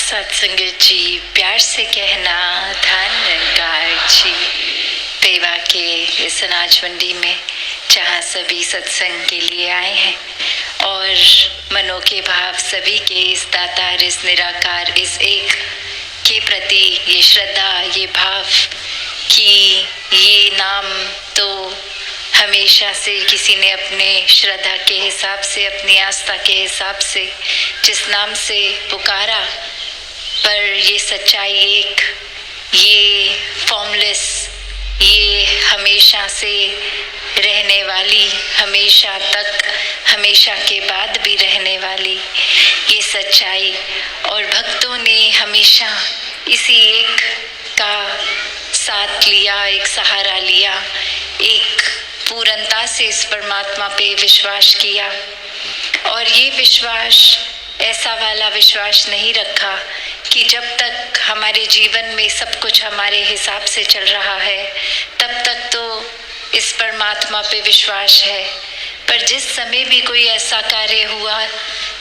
सत्संगत जी, प्यार से कहना धन्यकार जी। पेवा के इस अनाज मंडी में जहाँ सभी सत्संग के लिए आए हैं और मनों के भाव सभी के इस दातार, इस निराकार, इस एक के प्रति ये श्रद्धा, ये भाव कि ये नाम तो हमेशा से किसी ने अपने श्रद्धा के हिसाब से, अपनी आस्था के हिसाब से जिस नाम से पुकारा, पर ये सच्चाई एक, ये फॉर्मलेस, ये हमेशा से रहने वाली, हमेशा तक, हमेशा के बाद भी रहने वाली ये सच्चाई। और भक्तों ने हमेशा इसी एक का साथ लिया, एक सहारा लिया, एक पूर्णता से इस परमात्मा पे विश्वास किया। और ये विश्वास ऐसा वाला विश्वास नहीं रखा कि जब तक हमारे जीवन में सब कुछ हमारे हिसाब से चल रहा है तब तक तो इस परमात्मा पे विश्वास है, पर जिस समय भी कोई ऐसा कार्य हुआ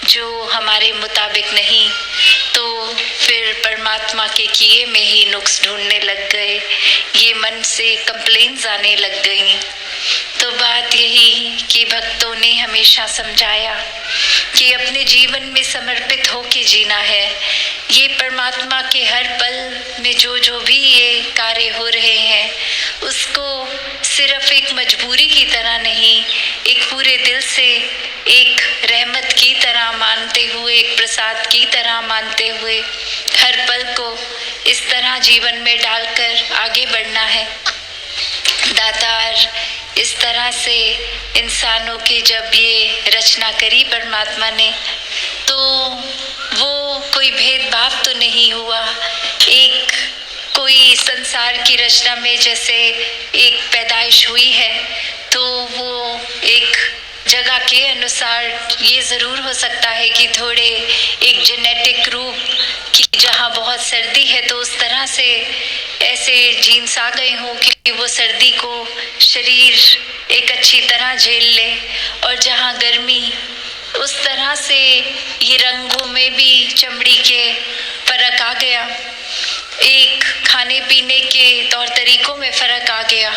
जो हमारे मुताबिक नहीं, तो फिर परमात्मा के किए में ही नुक्स ढूंढने लग गए, ये मन से कंप्लेंट्स आने लग गई। तो बात यही कि भक्तों ने हमेशा समझाया कि अपने जीवन में समर्पित होके जीना है। ये परमात्मा के हर पल में जो भी ये कार्य हो रहे हैं उसको सिर्फ एक मजबूरी की तरह नहीं, एक पूरे दिल से, एक रहमत की तरह मानते हुए, एक प्रसाद की तरह मानते हुए हर पल को इस तरह जीवन में डालकर आगे बढ़ना है। दातार इस तरह से इंसानों की जब ये रचना करी परमात्मा ने, तो वो कोई भेदभाव तो नहीं हुआ। एक कोई संसार की रचना में जैसे एक पैदाइश हुई है तो वो एक जगह के अनुसार ये ज़रूर हो सकता है कि थोड़े एक जेनेटिक रूप कि जहाँ बहुत सर्दी है तो उस तरह से ऐसे जीन्स आ गए हों कि वो सर्दी को शरीर एक अच्छी तरह झेल ले, और जहाँ गर्मी उस तरह से ये रंगों में भी चमड़ी के फर्क आ गया, एक खाने पीने के तौर तरीकों में फ़र्क आ गया।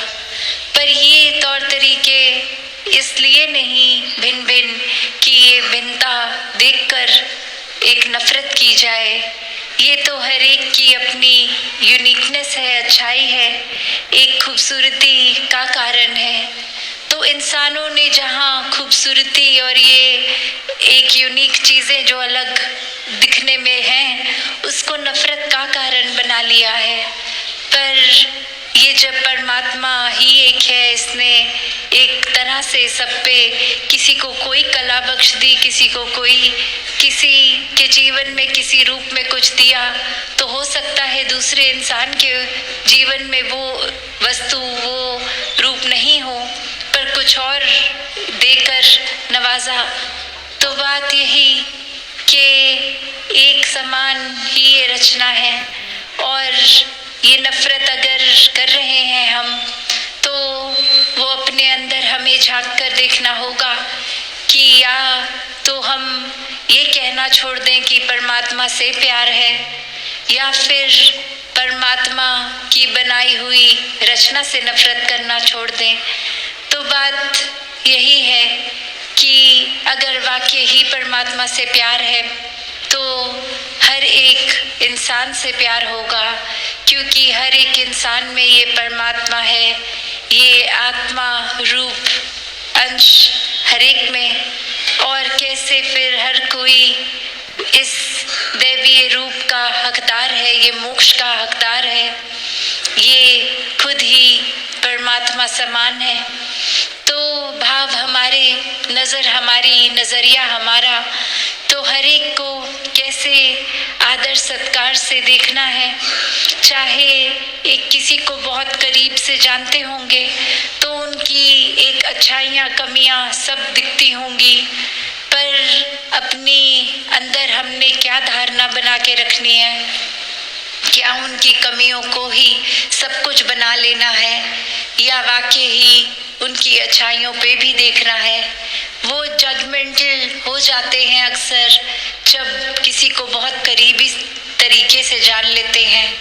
पर ये तौर तरीके इसलिए नहीं भिन्न भिन्न कि ये भिन्नता देखकर एक नफरत की जाए, ये तो हर एक की अपनी यूनिकनेस है, अच्छाई है, एक खूबसूरती का कारण है। तो इंसानों ने जहाँ खूबसूरती और ये एक यूनिक चीज़ें जो अलग दिखने में हैं उसको नफरत का कारण बना लिया है। पर ये जब परमात्मा ही एक है, इसने एक तरह से सब पे किसी को कोई कला बख्श दी, किसी को कोई किसी के जीवन में किसी रूप में कुछ दिया, तो हो सकता है दूसरे इंसान के जीवन में वो वस्तु, वो रूप नहीं हो, पर कुछ और देकर नवाजा। तो बात यही कि एक समान ही ये रचना है, और ये नफरत अगर कर रहे हैं हम, तो वो अपने अंदर हमें झांक कर देखना होगा कि या तो हम ये कहना छोड़ दें कि परमात्मा से प्यार है, या फिर परमात्मा की बनाई हुई रचना से नफरत करना छोड़ दें। तो बात यही है कि अगर वाकई ही परमात्मा से प्यार है तो हर एक इंसान से प्यार होगा, क्योंकि हर एक इंसान में ये परमात्मा है, ये आत्मा रूप अंश हर एक में। और कैसे फिर हर कोई इस दैवीय रूप का हकदार है, ये मोक्ष का हकदार है, ये खुद ही परमात्मा समान है। तो भाव हमारे, नज़र हमारी, नज़रिया हमारा, तो हर एक को कैसे आदर सत्कार से देखना है। चाहे एक किसी को बहुत करीब से जानते होंगे तो उनकी एक अच्छाइयाँ, कमियाँ सब दिखती होंगी, पर अपनी अंदर हमने क्या धारणा बना के रखनी है, क्या उनकी कमियों को ही सब कुछ बना लेना है, या वाकई ही उनकी अच्छाइयों पे भी देखना है। वो जजमेंटल हो जाते हैं अक्सर जब किसी को बहुत करीबी तरीके से जान लेते हैं।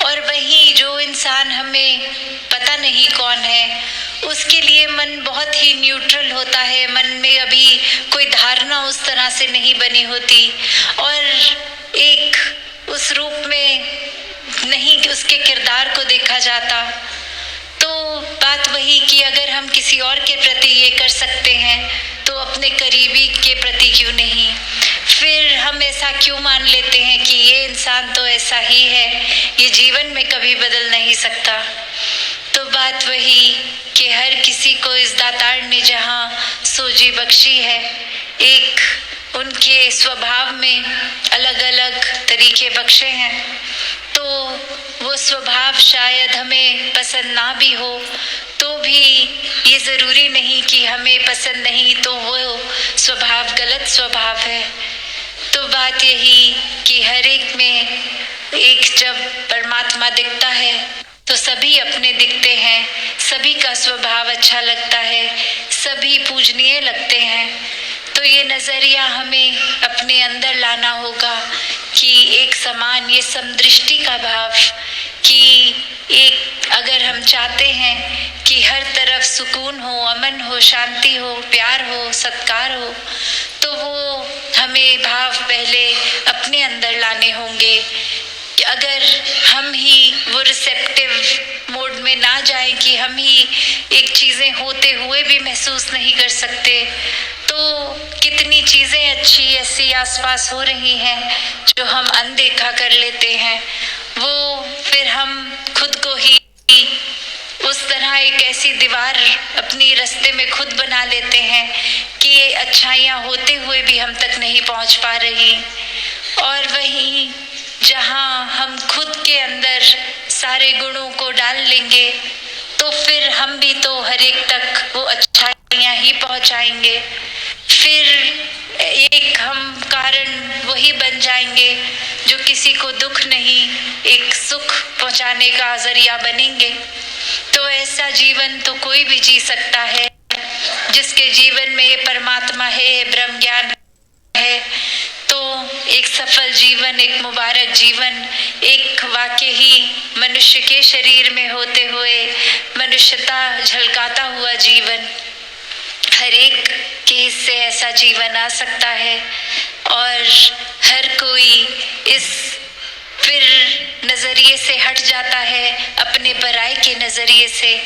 और वहीं जो इंसान हमें पता नहीं कौन है, उसके लिए मन बहुत ही न्यूट्रल होता है। मन में अभी कोई धारणा उस तरह से नहीं बनी होती और एक उस रूप में नहीं उसके किरदार को देखा जाता। तो बात वही कि अगर हम किसी और के प्रति ये कर सकते हैं तो अपने करीबी के प्रति क्यों नहीं? फिर हम ऐसा क्यों मान लेते हैं कि ये इंसान तो ऐसा ही है, ये जीवन में कभी बदल नहीं सकता? तो बात वही कि हर किसी को इस दातार ने जहाँ सोजी बख्शी है, एक उनके स्वभाव में अलग अलग तरीके बख्शे हैं, तो वो स्वभाव शायद हमें पसंद ना भी हो तो भी ये ज़रूरी नहीं कि हमें पसंद नहीं तो वो स्वभाव गलत स्वभाव है। तो बात यही कि हर एक में एक जब परमात्मा दिखता है तो सभी अपने दिखते हैं, सभी का स्वभाव अच्छा लगता है, सभी पूजनीय लगते हैं। तो ये नज़रिया हमें अपने अंदर लाना होगा कि एक समान, ये समदृष्टि का भाव कि एक अगर हम चाहते हैं कि हर तरफ सुकून हो, अमन हो, शांति हो, प्यार हो, सत्कार हो, तो वो हमें भाव पहले अपने अंदर लाने होंगे। अगर हम ही वो रिसेप्टिव मोड में ना जाएं कि हम ही एक चीज़ें होते हुए भी महसूस नहीं कर सकते, तो कितनी चीज़ें अच्छी ऐसी आसपास हो रही हैं जो हम अनदेखा कर लेते हैं। वो फिर हम खुद को ही उस तरह एक ऐसी दीवार अपनी रास्ते में खुद बना लेते हैं कि अच्छाइयाँ होते हुए भी हम तक नहीं पहुँच पा रही। और वहीं जहाँ हम खुद के अंदर सारे गुणों को डाल लेंगे तो फिर हम भी तो हर एक तक वो अच्छाइयाँ ही पहुँचाएंगे। फिर एक हम कारण वही बन जाएंगे जो किसी को दुख नहीं, एक सुख पहुँचाने का जरिया बनेंगे। तो ऐसा जीवन तो कोई भी जी सकता है जिसके जीवन में ये परमात्मा है, ब्रह्म ज्ञान है। तो एक सफल जीवन, एक मुबारक जीवन, एक वाकई ही मनुष्य के शरीर में होते हुए मनुष्यता झलकाता हुआ जीवन, हर एक के हिस्से ऐसा जीवन आ सकता है। और हर कोई इस फिर नज़रिए से हट जाता है, अपने पराये के नज़रिए से।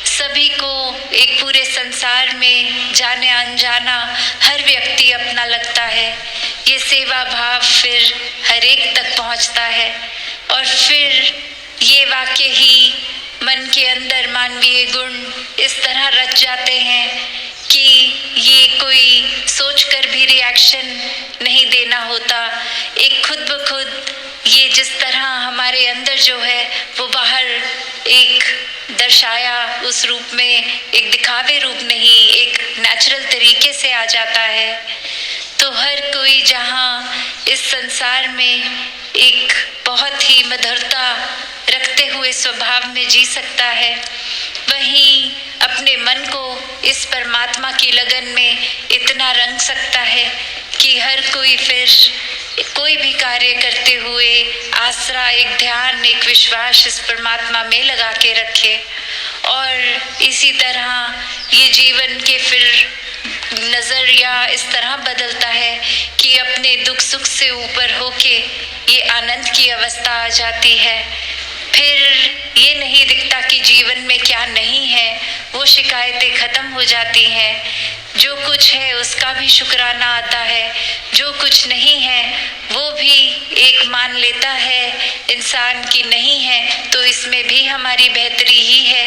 सभी को एक पूरे संसार में जाने अनजाना हर व्यक्ति अपना लगता है। ये सेवा भाव फिर हर एक तक पहुंचता है और फिर ये वाकई ही मन के अंदर मानवीय गुण इस तरह रच जाते हैं कि ये कोई सोचकर भी रिएक्शन नहीं देना होता। एक खुद ब खुद ये जिस तरह हमारे अंदर जो है वो बाहर एक दर्शाया उस रूप में, एक दिखावे रूप नहीं, एक नेचुरल तरीके से आ जाता है। तो हर कोई जहाँ इस संसार में एक बहुत ही मधुरता रखते हुए स्वभाव में जी सकता है, वहीं अपने मन को इस परमात्मा की लगन में इतना रंग सकता है कि हर कोई फिर कोई भी कार्य करते हुए आसरा, एक ध्यान, एक विश्वास इस परमात्मा में लगा के रखे। और इसी तरह ये जीवन के फिर नज़रिया इस तरह बदलता है कि अपने दुख सुख से ऊपर होके ये आनंद की अवस्था आ जाती है। फिर ये नहीं दिखता कि जीवन में क्या नहीं है, वो शिकायतें ख़त्म हो जाती हैं। जो कुछ है उसका भी शुक्राना आता है, जो कुछ नहीं है वो भी एक मान लेता है इंसान की नहीं है तो इसमें भी हमारी बेहतरी ही है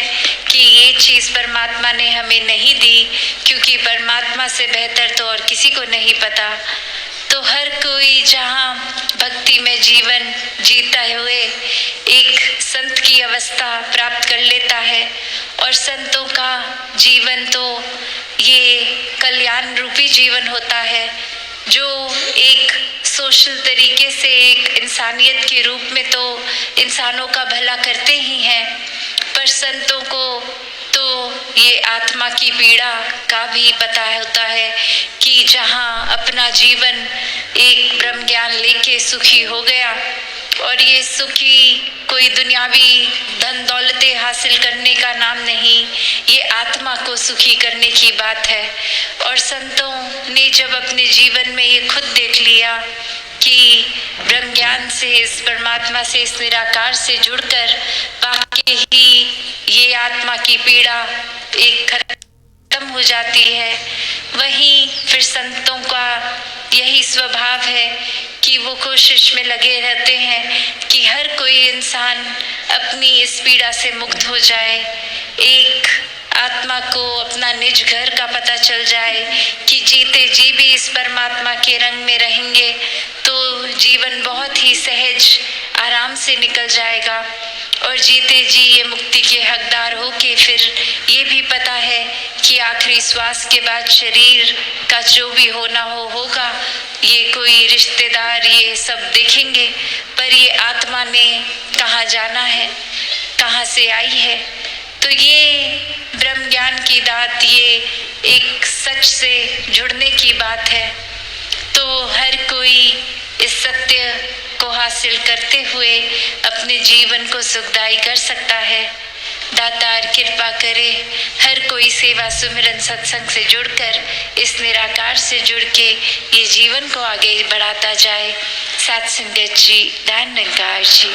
कि ये चीज़ परमात्मा ने हमें नहीं दी, क्योंकि परमात्मा से बेहतर तो और किसी को नहीं पता। तो हर कोई जहाँ भक्ति में जीवन जीता हुए एक संत की अवस्था प्राप्त कर लेता है। और संतों का जीवन तो ये कल्याण रूपी जीवन होता है जो एक सोशल तरीके से एक इंसानियत के रूप में तो इंसानों का भला करते ही हैं, पर संतों को तो ये आत्मा की पीड़ा का भी पता होता है कि जहाँ अपना जीवन एक ब्रह्म ज्ञान लेके सुखी हो गया और ये सुखी कोई दुनियावी धन दौलतें हासिल करने का नाम नहीं, ये आत्मा को सुखी करने की बात है। और संतों ने जब अपने जीवन में ये खुद देख लिया कि ब्रह्म ज्ञान से, इस परमात्मा से, इस निराकार से जुड़कर वाकई ही ये आत्मा की पीड़ा एक खत्म हो जाती है, वहीं फिर संतों का यही स्वभाव है कि वो कोशिश में लगे रहते हैं कि हर कोई इंसान अपनी इस पीड़ा से मुक्त हो जाए, एक आत्मा को अपना निज घर का पता चल जाए कि जीते जी भी इस परमात्मा के रंग में रहेंगे तो जीवन बहुत ही सहज आराम से निकल जाएगा। और जीते जी ये मुक्ति के हकदार होके फिर ये भी पता है कि आखिरी श्वास के बाद शरीर का जो भी होना होगा, ये कोई रिश्तेदार ये सब देखेंगे, पर ये आत्मा ने कहाँ जाना है, कहाँ से आई है। तो ये ब्रह्म ज्ञान की दात, ये एक सच से जुड़ने की बात है। तो हर कोई इस सत्य को हासिल करते हुए अपने जीवन को सुखदायी कर सकता है। दातार कृपा करे हर कोई सेवा सुमिरन सत्संग से जुड़कर इस निराकार से जुड़ के ये जीवन को आगे बढ़ाता जाए। सात संगत जी, धन निरंकार जी।